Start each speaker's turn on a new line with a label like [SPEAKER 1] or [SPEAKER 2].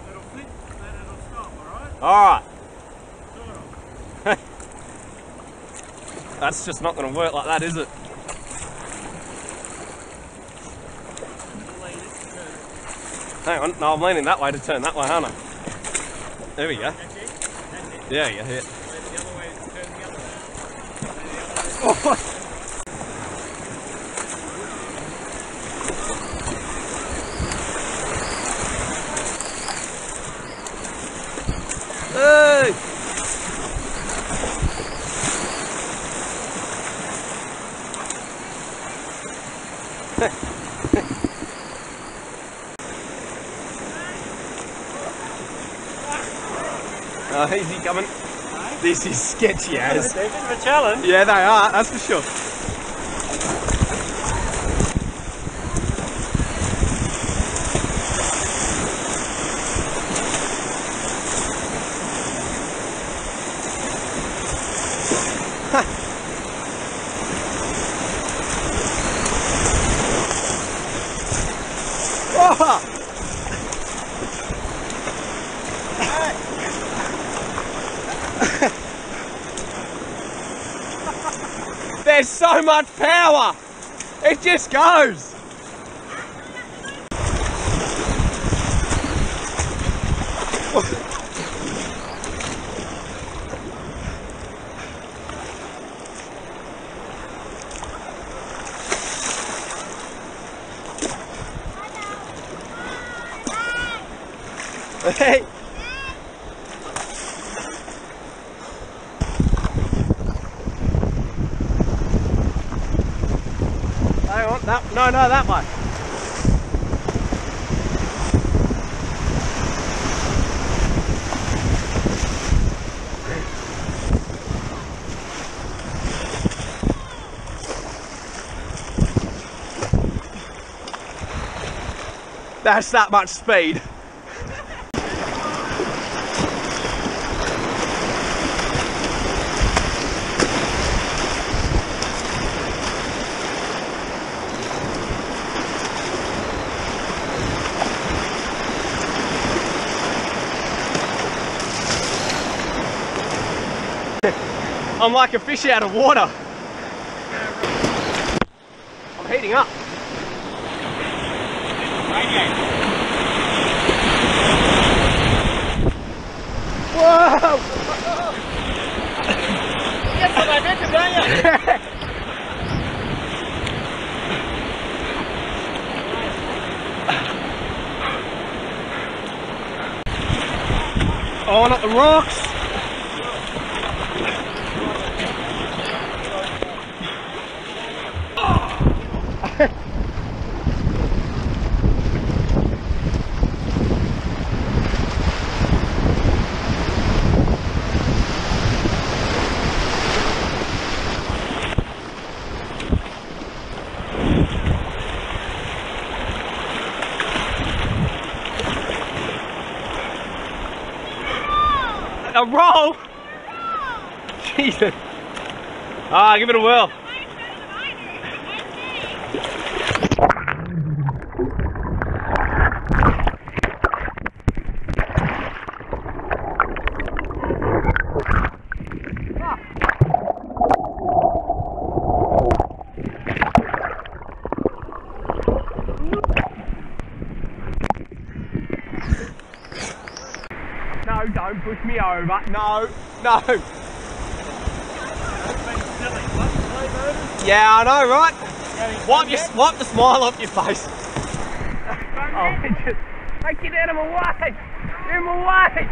[SPEAKER 1] it'll flip, then it'll stop, alright?
[SPEAKER 2] Alright.
[SPEAKER 1] Sort of.
[SPEAKER 2] That's just not going to work like that, is it? Hang on, no, I'm leaning that way to turn that way, aren't I? There we go.
[SPEAKER 1] That's it? That's it.
[SPEAKER 2] Yeah.
[SPEAKER 1] The other way is turn the other way.
[SPEAKER 2] Oh. Hey! Oh, easy coming. This is sketchy as.
[SPEAKER 1] They're a bit of a challenge.
[SPEAKER 2] Yeah, they are, that's for sure. Oh! There's so much power! It just goes! Hey! Hang on, no, that way. That's that much speed. I'm like a fish out of water. I'm heating up. Whoa!
[SPEAKER 1] That's what I meant to, don't you?
[SPEAKER 2] Oh, not the rocks! A roll? Jesus. Ah, give it a whirl. No, don't push me over. No, no. Yeah, I know, right? Wipe the smile off your face. Oh, just, hey, get out of my way! Get in my way!